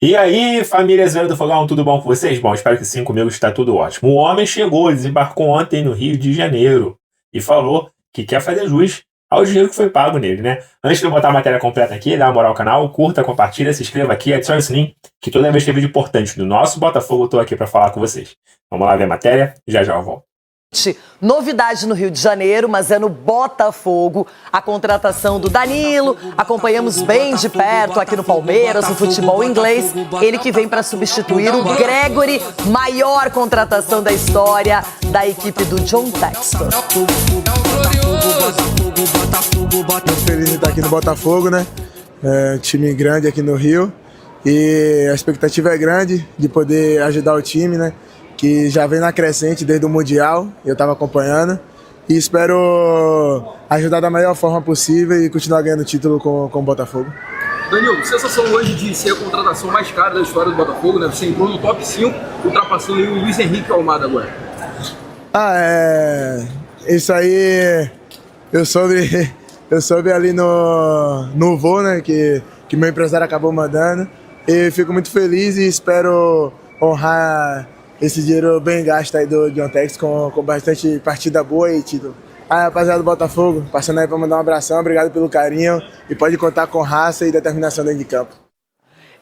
E aí, família Zoeira do Fogão, tudo bom com vocês? Bom, espero que sim, comigo está tudo ótimo. O homem chegou, desembarcou ontem no Rio de Janeiro e falou que quer fazer jus ao dinheiro que foi pago nele, né? Antes de eu botar a matéria completa aqui, dá uma moral ao canal, curta, compartilha, se inscreva aqui, adicione o sininho, que toda vez que tem vídeo importante do nosso Botafogo, eu tô aqui para falar com vocês. Vamos lá ver a matéria, já eu volto. Novidade no Rio de Janeiro, mas é no Botafogo. A contratação do Danilo, acompanhamos bem de perto aqui no Palmeiras, no futebol inglês. Ele que vem para substituir o Gregore, maior contratação da história da equipe do John Textor. Muito feliz de estar aqui no Botafogo, né? É um time grande aqui no Rio e a expectativa é grande de poder ajudar o time, né? Que já vem na crescente desde o Mundial, eu estava acompanhando, e espero ajudar da melhor forma possível e continuar ganhando título com o Botafogo. Danilo, sensação hoje de ser a contratação mais cara da história do Botafogo, né? Você entrou no top 5, ultrapassando o Luiz Henrique Almada agora. Isso aí eu soube ali no voo, né, que meu empresário acabou mandando, e fico muito feliz e espero honrar esse dinheiro bem gasto aí do John Textor com bastante partida boa e título. Rapaziada do Botafogo, passando aí para mandar um abração, obrigado pelo carinho e pode contar com raça e determinação dentro de campo.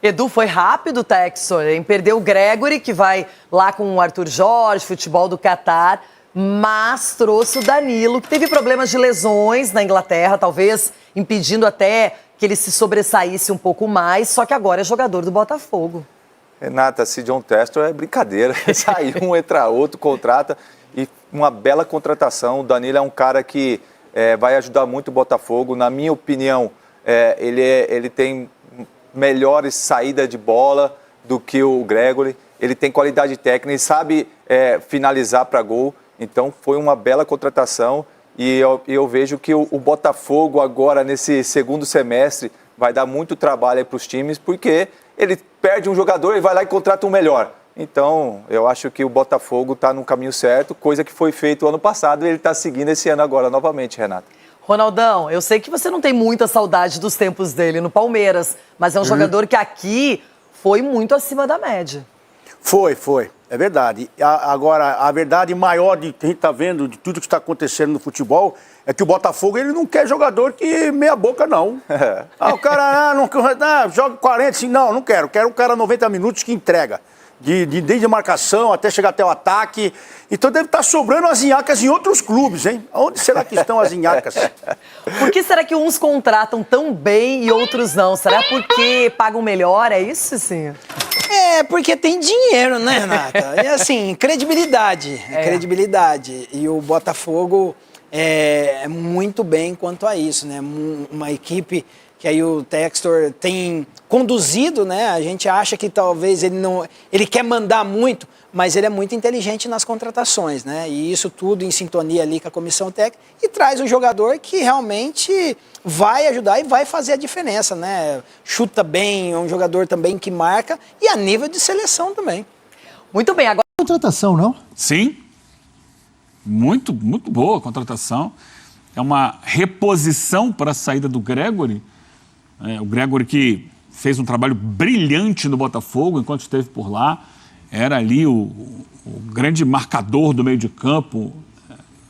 Edu, foi rápido o Textor, hein? Perdeu o Gregore, que vai lá com o Arthur Jorge, futebol do Catar, mas trouxe o Danilo, que teve problemas de lesões na Inglaterra, talvez impedindo até que ele se sobressaísse um pouco mais, só que agora é jogador do Botafogo. Renata, esse John Textor é brincadeira. Sai um, entra outro, contrata. E uma bela contratação. O Danilo é um cara que vai ajudar muito o Botafogo. Na minha opinião, ele tem melhores saídas de bola do que o Gregore. Ele tem qualidade técnica e sabe finalizar para gol. Então, foi uma bela contratação. E eu vejo que o Botafogo agora, nesse segundo semestre, vai dar muito trabalho para os times, porque ele perde um jogador e vai lá e contrata um melhor. Então, eu acho que o Botafogo está no caminho certo, coisa que foi feito ano passado e ele está seguindo esse ano agora novamente, Renata. Ronaldão, eu sei que você não tem muita saudade dos tempos dele no Palmeiras, mas é um jogador que aqui foi muito acima da média. Foi. É verdade. Agora, a verdade maior de que a gente está vendo, de tudo que está acontecendo no futebol, é que o Botafogo ele não quer jogador que meia boca, não. O cara joga 40, assim, não quero. Quero um cara 90 minutos que entrega. Desde a marcação até chegar até o ataque. Então deve estar sobrando as inhacas em outros clubes, hein? Onde será que estão as inhacas? Por que será que uns contratam tão bem e outros não? Será porque pagam melhor? É isso, sim? Porque tem dinheiro, né, Renata? É assim, credibilidade. Credibilidade. E o Botafogo é muito bem quanto a isso, né? Uma equipe que aí o Textor tem conduzido, né? A gente acha que talvez ele quer mandar muito, mas ele é muito inteligente nas contratações, né? E isso tudo em sintonia ali com a comissão técnica e traz um jogador que realmente vai ajudar e vai fazer a diferença, né? Chuta bem, é um jogador também que marca e a nível de seleção também. Muito bem, agora... Contratação, não? Sim. Muito boa a contratação. É uma reposição para a saída do Gregore. O Gregore que fez um trabalho brilhante no Botafogo enquanto esteve por lá. Era ali o grande marcador do meio de campo.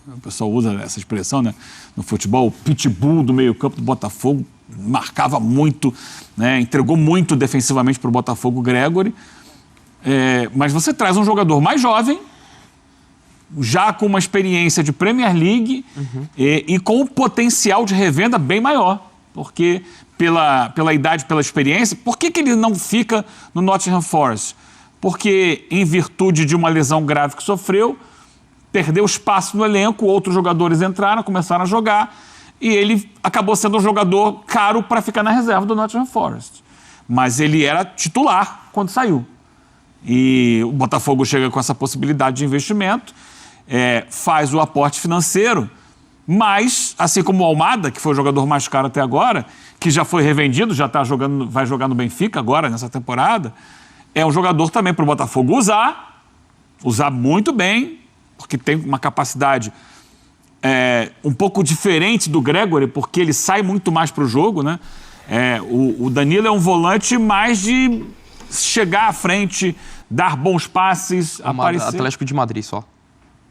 O pessoal usa essa expressão, né? No futebol, o pitbull do meio campo do Botafogo. Marcava muito, né? Entregou muito defensivamente para o Botafogo, o Gregore. Mas você traz um jogador mais jovem, já com uma experiência de Premier League e com um potencial de revenda bem maior. Porque pela idade, pela experiência, por que ele não fica no Nottingham Forest? Porque em virtude de uma lesão grave que sofreu, perdeu espaço no elenco, outros jogadores entraram, começaram a jogar e ele acabou sendo um jogador caro para ficar na reserva do Nottingham Forest. Mas ele era titular quando saiu. E o Botafogo chega com essa possibilidade de investimento, faz o aporte financeiro, mas, assim como o Almada, que foi o jogador mais caro até agora, que já foi revendido, já vai jogar no Benfica agora, nessa temporada, é um jogador também para o Botafogo usar muito bem, porque tem uma capacidade um pouco diferente do Gregore, porque ele sai muito mais para o jogo, né? O Danilo é um volante mais de chegar à frente, dar bons passes, aparecer. Atlético de Madrid só.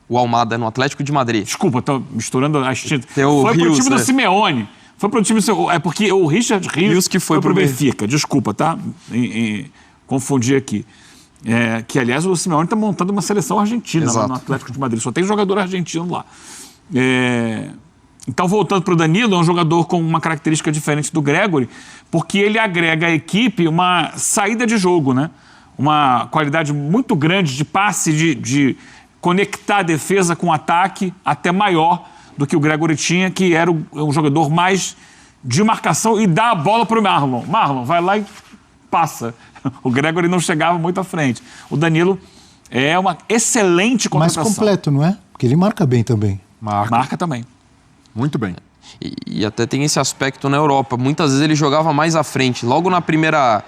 O Almada no Atlético de Madrid. Desculpa, tô misturando as tintas. Foi pro time do Simeone. Foi pro time do... É porque o Richard Rios que foi pro Benfica. Desculpa, tá? Confundi aqui. Que, aliás, o Simeone tá montando uma seleção argentina lá no Atlético de Madrid. Só tem jogador argentino lá. Então, voltando pro Danilo, é um jogador com uma característica diferente do Gregore, porque ele agrega à equipe uma saída de jogo, né? Uma qualidade muito grande de passe, de conectar a defesa com o ataque, até maior do que o Gregore tinha, que era um jogador mais de marcação e dá a bola para o Marlon. Marlon, vai lá e passa. O Gregore não chegava muito à frente. O Danilo é uma excelente contratação. Mais completo, não é? Porque ele marca bem também. Marca também. Muito bem. E até tem esse aspecto na Europa. Muitas vezes ele jogava mais à frente. Logo na primeira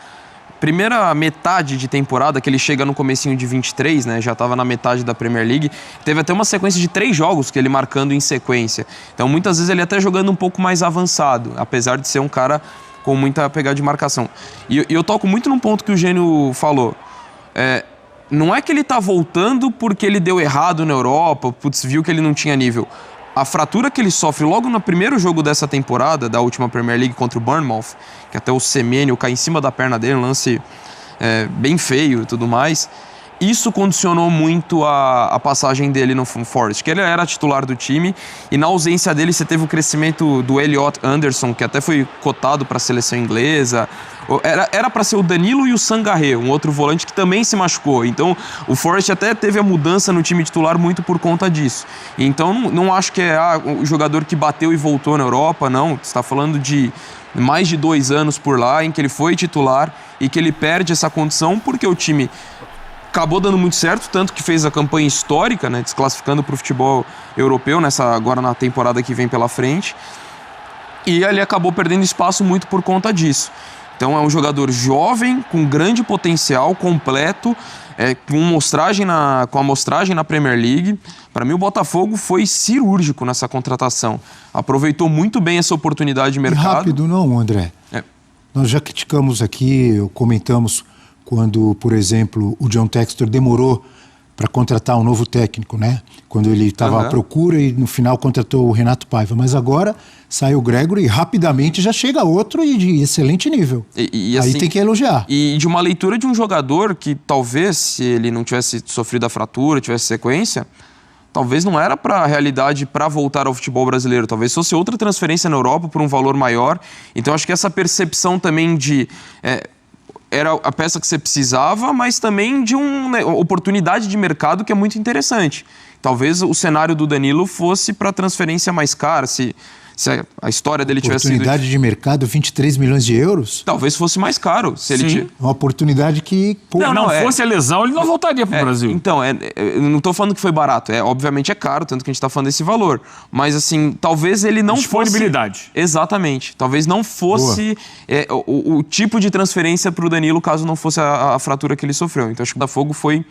metade de temporada, que ele chega no comecinho de 23, né? Já estava na metade da Premier League. Teve até uma sequência de 3 jogos que ele marcando em sequência. Então, muitas vezes ele até jogando um pouco mais avançado, apesar de ser um cara com muita pegada de marcação. E eu toco muito num ponto que o Gênio falou. Não é que ele tá voltando porque ele deu errado na Europa, viu que ele não tinha nível. A fratura que ele sofre logo no primeiro jogo dessa temporada, da última Premier League contra o Bournemouth, que até o Semenyo cai em cima da perna dele, um lance bem feio e tudo mais, isso condicionou muito a passagem dele no Forest, que ele era titular do time, e na ausência dele você teve o crescimento do Elliot Anderson, que até foi cotado para a seleção inglesa. Era para ser o Danilo e o Sangaré, um outro volante que também se machucou. Então o Forest até teve a mudança no time titular muito por conta disso. Então não acho que é o jogador que bateu e voltou na Europa, não. Você está falando de mais de 2 anos por lá, em que ele foi titular e que ele perde essa condição porque o time acabou dando muito certo, tanto que fez a campanha histórica, né, desclassificando para o futebol europeu agora na temporada que vem pela frente. E ele acabou perdendo espaço muito por conta disso. Então é um jogador jovem, com grande potencial, completo, com amostragem na Premier League. Para mim o Botafogo foi cirúrgico nessa contratação. Aproveitou muito bem essa oportunidade de mercado. E rápido não, André. Nós já criticamos aqui, comentamos quando, por exemplo, o John Textor demorou para contratar um novo técnico, né? Quando ele estava à procura e no final contratou o Renato Paiva. Mas agora saiu o Gregore e rapidamente já chega outro e de excelente nível. E aí assim, tem que elogiar. E de uma leitura de um jogador que talvez, se ele não tivesse sofrido a fratura, tivesse sequência, talvez não era para a realidade para voltar ao futebol brasileiro. Talvez fosse outra transferência na Europa por um valor maior. Então acho que essa percepção também de... era a peça que você precisava, mas também de uma oportunidade de mercado que é muito interessante. Talvez o cenário do Danilo fosse para transferência mais cara, se a história dele tivesse sido... Oportunidade de mercado, 23 milhões de euros? Talvez fosse mais caro. Se ele Uma oportunidade que... Não fosse a lesão, ele não voltaria para o Brasil. Então, eu não estou falando que foi barato. Obviamente é caro, tanto que a gente está falando desse valor. Mas, assim, talvez ele não disponibilidade. Fosse... Exatamente. Talvez não fosse o tipo de transferência para o Danilo, caso não fosse a fratura que ele sofreu. Então, acho que o Botafogo foi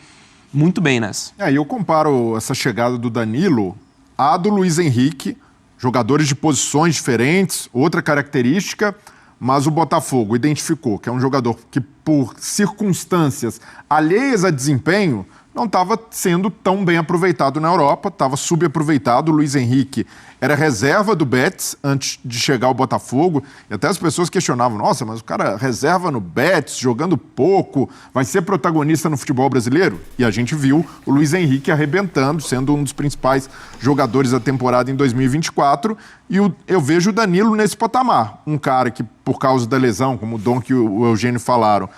muito bem nessa. E eu comparo essa chegada do Danilo à do Luiz Henrique, jogadores de posições diferentes, outra característica, mas o Botafogo identificou que é um jogador que, por circunstâncias alheias a desempenho, não estava sendo tão bem aproveitado na Europa, estava subaproveitado. O Luiz Henrique era reserva do Betis antes de chegar ao Botafogo, e até as pessoas questionavam, nossa, mas o cara reserva no Betis, jogando pouco, vai ser protagonista no futebol brasileiro? E a gente viu o Luiz Henrique arrebentando, sendo um dos principais jogadores da temporada em 2024, e eu vejo o Danilo nesse patamar, um cara que, por causa da lesão, como o Dom e o Eugênio falaram,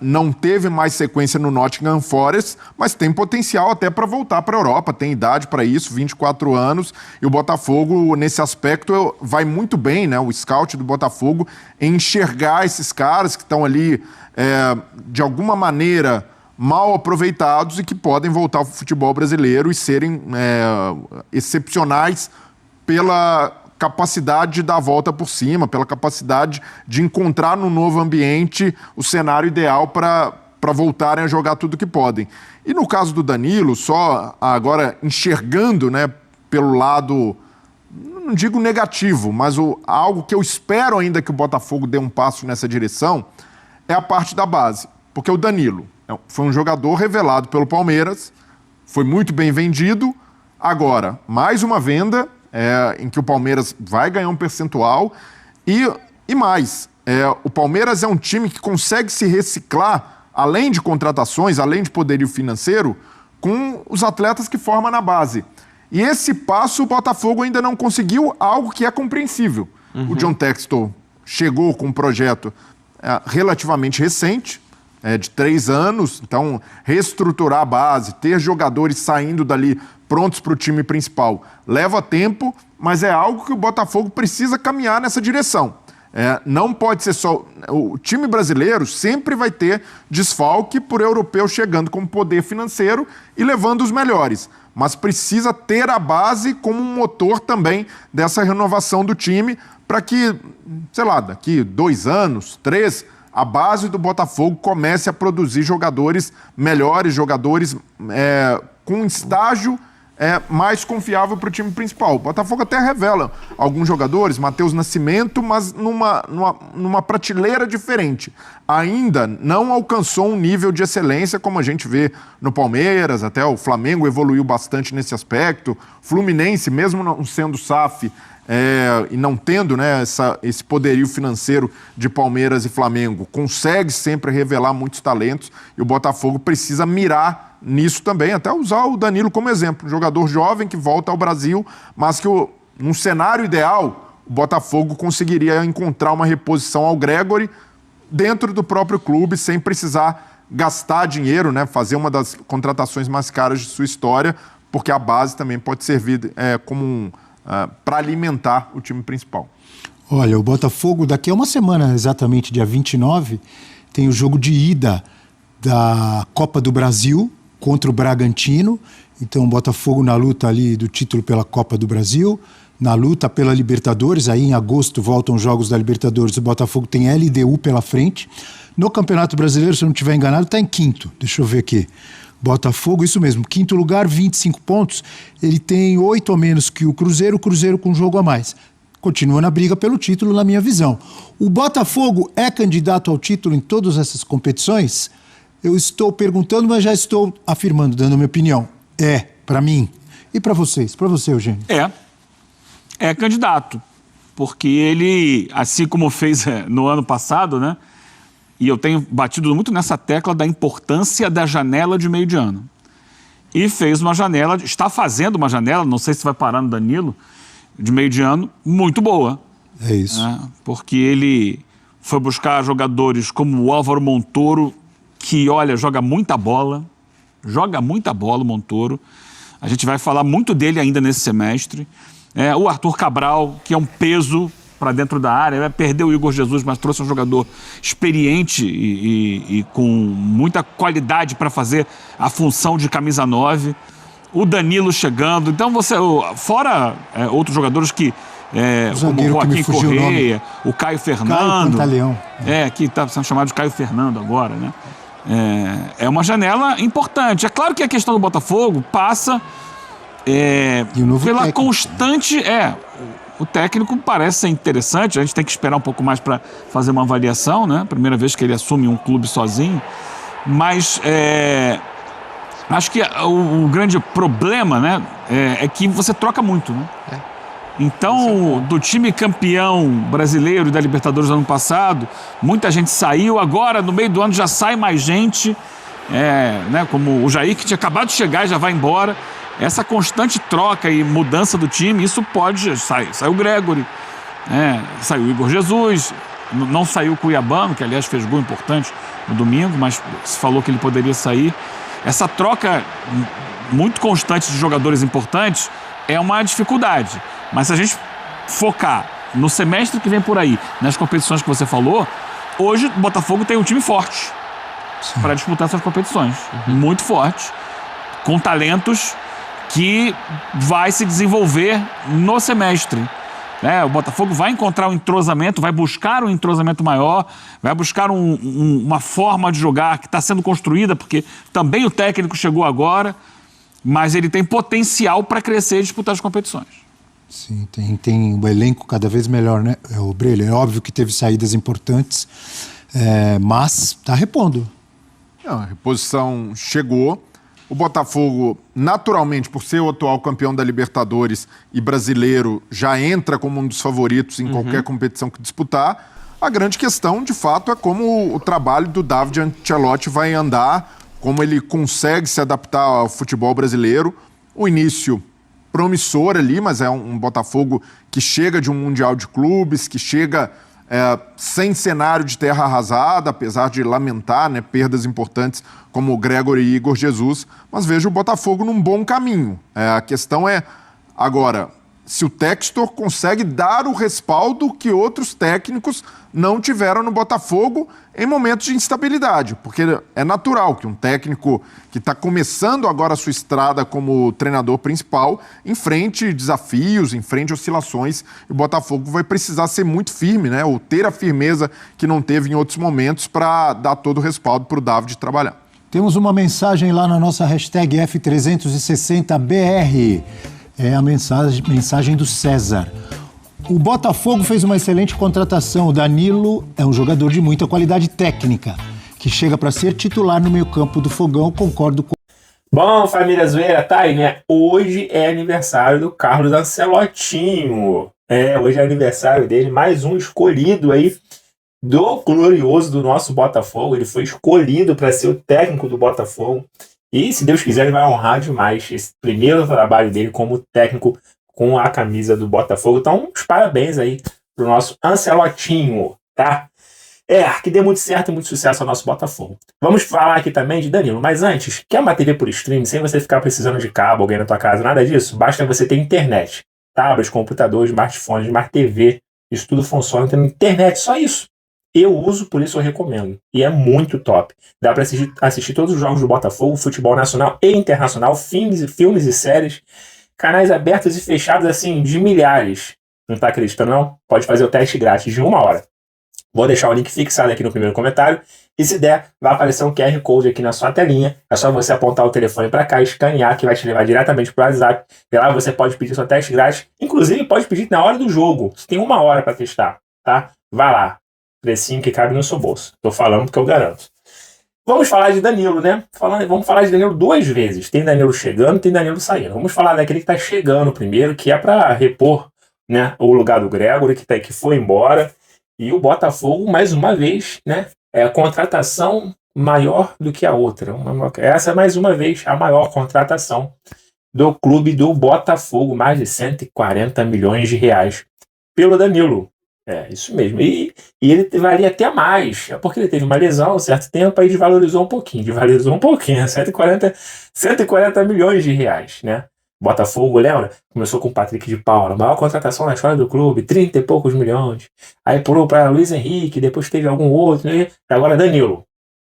não teve mais sequência no Nottingham Forest, mas tem potencial até para voltar para a Europa, tem idade para isso, 24 anos, e o Botafogo, nesse aspecto, vai muito bem, né? O scout do Botafogo, em enxergar esses caras que estão ali, de alguma maneira, mal aproveitados e que podem voltar ao futebol brasileiro e serem excepcionais pela capacidade de dar a volta por cima, pela capacidade de encontrar no novo ambiente o cenário ideal para voltarem a jogar tudo que podem. E no caso do Danilo, só agora enxergando, né, pelo lado, não digo negativo, mas algo que eu espero ainda que o Botafogo dê um passo nessa direção, é a parte da base. Porque o Danilo foi um jogador revelado pelo Palmeiras, foi muito bem vendido. Agora, mais uma venda em que o Palmeiras vai ganhar um percentual. E mais, o Palmeiras é um time que consegue se reciclar, além de contratações, além de poderio financeiro, com os atletas que forma na base. E esse passo o Botafogo ainda não conseguiu, algo que é compreensível. O John Textor chegou com um projeto relativamente recente, de 3 anos, então reestruturar a base, ter jogadores saindo dali prontos para o time principal, leva tempo, mas é algo que o Botafogo precisa caminhar nessa direção. Não pode ser só... O time brasileiro sempre vai ter desfalque por europeu chegando com poder financeiro e levando os melhores, mas precisa ter a base como um motor também dessa renovação do time para que, sei lá, daqui 2 anos, 3, a base do Botafogo comece a produzir jogadores melhores, jogadores com estágio mais confiável para o time principal. O Botafogo até revela alguns jogadores, Matheus Nascimento, mas numa prateleira diferente. Ainda não alcançou um nível de excelência como a gente vê no Palmeiras, até o Flamengo evoluiu bastante nesse aspecto. Fluminense, mesmo não sendo SAF, e não tendo, né, esse poderio financeiro de Palmeiras e Flamengo, consegue sempre revelar muitos talentos e o Botafogo precisa mirar nisso também, até usar o Danilo como exemplo, um jogador jovem que volta ao Brasil, mas que num cenário ideal o Botafogo conseguiria encontrar uma reposição ao Gregori dentro do próprio clube, sem precisar gastar dinheiro, né, fazer uma das contratações mais caras de sua história, porque a base também pode servir como para alimentar o time principal. Olha, o Botafogo daqui a uma semana, exatamente dia 29, tem o jogo de ida da Copa do Brasil contra o Bragantino. Então o Botafogo na luta ali do título pela Copa do Brasil, na luta pela Libertadores, aí em agosto voltam os jogos da Libertadores, o Botafogo tem LDU pela frente. No Campeonato Brasileiro, se eu não estiver enganado, está em 5º, deixa eu ver aqui. Botafogo, isso mesmo, 5º lugar, 25 pontos, ele tem 8 a menos que o Cruzeiro com um jogo a mais. Continua na briga pelo título, na minha visão. O Botafogo é candidato ao título em todas essas competições? Eu estou perguntando, mas já estou afirmando, dando a minha opinião. Para mim. E para vocês? Para você, Eugênio? É candidato, porque ele, assim como fez no ano passado, né? E eu tenho batido muito nessa tecla da importância da janela de meio de ano. E fez uma janela, está fazendo uma janela, não sei se vai parar no Danilo, de meio de ano, muito boa. É isso. Porque ele foi buscar jogadores como o Álvaro Montoro, que, olha, joga muita bola o Montoro. A gente vai falar muito dele ainda nesse semestre. O Arthur Cabral, que é um peso para dentro da área, perdeu o Igor Jesus, mas trouxe um jogador experiente e com muita qualidade para fazer a função de camisa 9. O Danilo chegando. Então, fora outros jogadores que... como o Joaquim Correia, o Caio Fernando. Que está sendo chamado de Caio Fernando agora, né? É uma janela importante. É claro que a questão do Botafogo passa pela constante... O técnico parece ser interessante, a gente tem que esperar um pouco mais para fazer uma avaliação, né? Primeira vez que ele assume um clube sozinho. Mas acho que o grande problema, né, é que você troca muito, né? Então, do time campeão brasileiro e da Libertadores do ano passado, muita gente saiu. Agora, no meio do ano, já sai mais gente, né, como o Jair, que tinha acabado de chegar e já vai embora. Essa constante troca e mudança do time, isso pode... Saiu o Gregori, saiu o Igor Jesus, não saiu o Cuiabano, que aliás fez gol importante no domingo, mas se falou que ele poderia sair. Essa troca muito constante de jogadores importantes é uma dificuldade. Mas se a gente focar no semestre que vem por aí, nas competições que você falou, hoje o Botafogo tem um time forte para disputar essas competições. Muito forte, com talentos que vai se desenvolver no semestre. O Botafogo vai encontrar um entrosamento, vai buscar um entrosamento maior, vai buscar uma forma de jogar que está sendo construída, porque também o técnico chegou agora, mas ele tem potencial para crescer e disputar as competições. Sim, tem um elenco cada vez melhor, né? O Brelha, é óbvio que teve saídas importantes, mas está repondo. Não, a reposição chegou. O Botafogo, naturalmente, por ser o atual campeão da Libertadores e brasileiro, já entra como um dos favoritos em qualquer competição que disputar. A grande questão, de fato, é como o trabalho do David Ancelotti vai andar, como ele consegue se adaptar ao futebol brasileiro. O início promissor ali, mas é um Botafogo que chega de um Mundial de Clubes, que chega sem cenário de terra arrasada, apesar de lamentar, né, perdas importantes como o Gregory e Igor Jesus, mas vejo o Botafogo num bom caminho. A questão é, agora, se o Textor consegue dar o respaldo que outros técnicos não tiveram no Botafogo em momentos de instabilidade, porque é natural que um técnico que está começando agora a sua estrada como treinador principal enfrente desafios, enfrente oscilações, e o Botafogo vai precisar ser muito firme, né? Ou ter a firmeza que não teve em outros momentos para dar todo o respaldo para o David trabalhar. Temos uma mensagem lá na nossa hashtag F360BR. É a mensagem do César. O Botafogo fez uma excelente contratação. O Danilo é um jogador de muita qualidade técnica, que chega para ser titular no meio-campo do Fogão. Concordo com... Bom, família zoeira, tá aí, né? Hoje é aniversário do Carlos Ancelotinho. Hoje é aniversário dele, mais um escolhido aí do glorioso do nosso Botafogo. Ele foi escolhido para ser o técnico do Botafogo. E, se Deus quiser, ele vai honrar demais esse primeiro trabalho dele como técnico com a camisa do Botafogo. Então, uns parabéns aí pro nosso Ancelotinho, tá? Que dê muito certo e muito sucesso ao nosso Botafogo. Vamos falar aqui também de Danilo, mas antes, quer uma TV por streaming sem você ficar precisando de cabo, alguém na tua casa, nada disso? Basta você ter internet. Tablets, computadores, smartphones, Smart TV, isso tudo funciona tendo internet, só isso. Eu uso, por isso eu recomendo. E é muito top. Dá para assistir todos os jogos do Botafogo, futebol nacional e internacional, filmes e séries, canais abertos e fechados, assim, de milhares. Não tá acreditando, não? Pode fazer o teste grátis de 1 hora. Vou deixar o link fixado aqui no primeiro comentário. E se der, vai aparecer um QR Code aqui na sua telinha. É só você apontar o telefone para cá, escanear, que vai te levar diretamente pro WhatsApp. E lá você pode pedir seu teste grátis. Inclusive, pode pedir na hora do jogo. Você tem 1 hora para testar, tá? Vai lá. Precinho que cabe no seu bolso. Tô falando porque eu garanto. Vamos falar de Danilo, né? Vamos falar de Danilo 2 vezes. Tem Danilo chegando, tem Danilo saindo. Vamos falar daquele que tá chegando primeiro, que é para repor, né, o lugar do Gregory, que foi embora. E o Botafogo, mais uma vez, né? É a contratação maior do que a outra. Essa é, mais uma vez, a maior contratação do clube do Botafogo. Mais de 140 milhões de reais pelo Danilo. Isso mesmo. E ele valia até mais, porque ele teve uma lesão há um certo tempo, aí desvalorizou um pouquinho, 140 milhões de reais, né? Botafogo, lembra? Começou com o Patrick de Paula, a maior contratação na história do clube, 30 e poucos milhões. Aí pulou para Luiz Henrique, depois teve algum outro, né? Agora Danilo,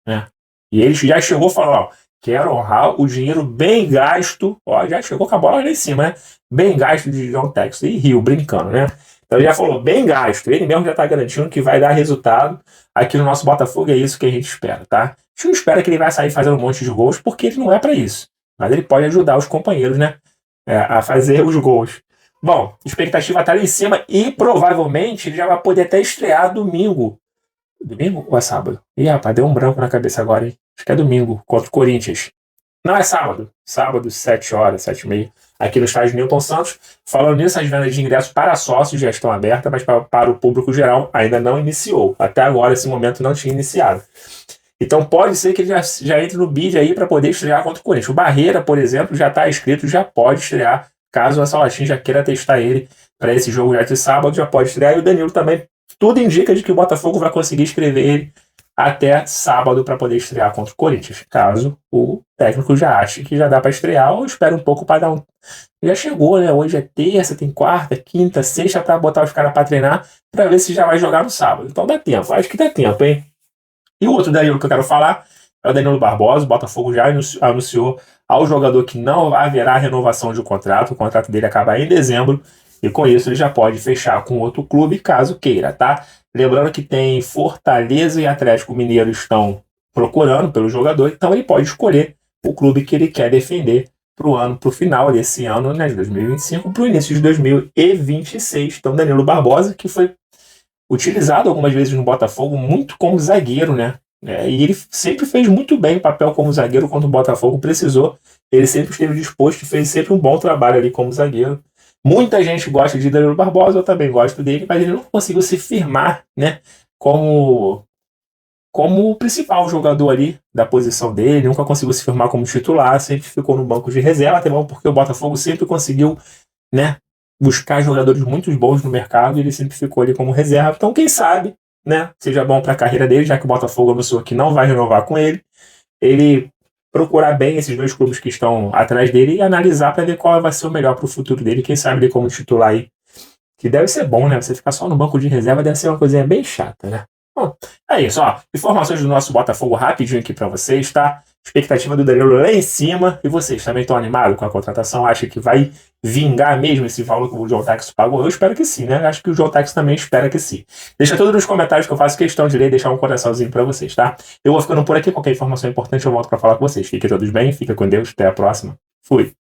né? E ele já chegou e falou, quero honrar o dinheiro bem gasto, já chegou com a bola lá em cima, né? Bem gasto de John Textor, e riu, brincando, né? Então ele já falou, bem gasto. Ele mesmo já está garantindo que vai dar resultado aqui no nosso Botafogo. É isso que a gente espera, tá? A gente não espera que ele vai sair fazendo um monte de gols, porque ele não é para isso. Mas ele pode ajudar os companheiros, né? A fazer os gols. Bom, a expectativa está lá em cima e provavelmente ele já vai poder até estrear domingo. Domingo ou é sábado? Ih, rapaz, deu um branco na cabeça agora, hein? Acho que é domingo, contra o Corinthians. Não, é sábado. Sábado, 7 horas, 7h30. Aqui no estádio Newton Santos. Falando nisso, as vendas de ingressos para sócios já estão abertas, mas para o público geral ainda não iniciou. Até agora, esse momento não tinha iniciado. Então pode ser que ele já entre no bid aí para poder estrear contra o Corinthians. O Barreira, por exemplo, já está inscrito, já pode estrear. Caso a Salatinho já queira testar ele para esse jogo já de sábado, já pode estrear. E o Danilo também, tudo indica de que o Botafogo vai conseguir inscrever ele até sábado para poder estrear contra o Corinthians. Caso o técnico já ache que já dá para estrear, ou espera um pouco para dar um... Já chegou, né? Hoje é terça, tem quarta, quinta, sexta para botar os caras para treinar, para ver se já vai jogar no sábado. Então dá tempo, acho que dá tempo, hein? E o outro Danilo que eu quero falar é o Danilo Barbosa. O Botafogo já anunciou ao jogador que não haverá renovação de contrato. O contrato dele acaba em dezembro e com isso ele já pode fechar com outro clube caso queira, tá? Lembrando que tem Fortaleza e Atlético Mineiro estão procurando pelo jogador, então ele pode escolher o clube que ele quer defender para o final desse ano, né, de 2025, para o início de 2026. Então Danilo Barbosa, que foi utilizado algumas vezes no Botafogo muito como zagueiro, né? E ele sempre fez muito bem o papel como zagueiro quando o Botafogo precisou. Ele sempre esteve disposto e fez sempre um bom trabalho ali como zagueiro. Muita gente gosta de Danilo Barbosa, eu também gosto dele, mas ele não conseguiu se firmar, né, como o principal jogador ali da posição dele, nunca conseguiu se firmar como titular, sempre ficou no banco de reserva, até bom porque o Botafogo sempre conseguiu, né, buscar jogadores muito bons no mercado e ele sempre ficou ali como reserva. Então, quem sabe, né, seja bom para a carreira dele, já que o Botafogo anunciou que não vai renovar com ele procurar bem esses 2 clubes que estão atrás dele e analisar para ver qual vai ser o melhor para o futuro dele. Quem sabe ele como titular aí, que deve ser bom, né? Você ficar só no banco de reserva deve ser uma coisinha bem chata, né? Bom, é isso, ó. Informações do nosso Botafogo rapidinho aqui para vocês, tá? Expectativa do Danilo lá em cima. E vocês também estão animados com a contratação? Acham que vai vingar mesmo esse valor que o João Textor pagou? Eu espero que sim, né? Acho que o João Textor também espera que sim. Deixa tudo nos comentários que eu faço questão de ler e deixar um coraçãozinho para vocês, tá? Eu vou ficando por aqui. Qualquer informação importante eu volto para falar com vocês. Fiquem todos bem, fica com Deus. Até a próxima. Fui.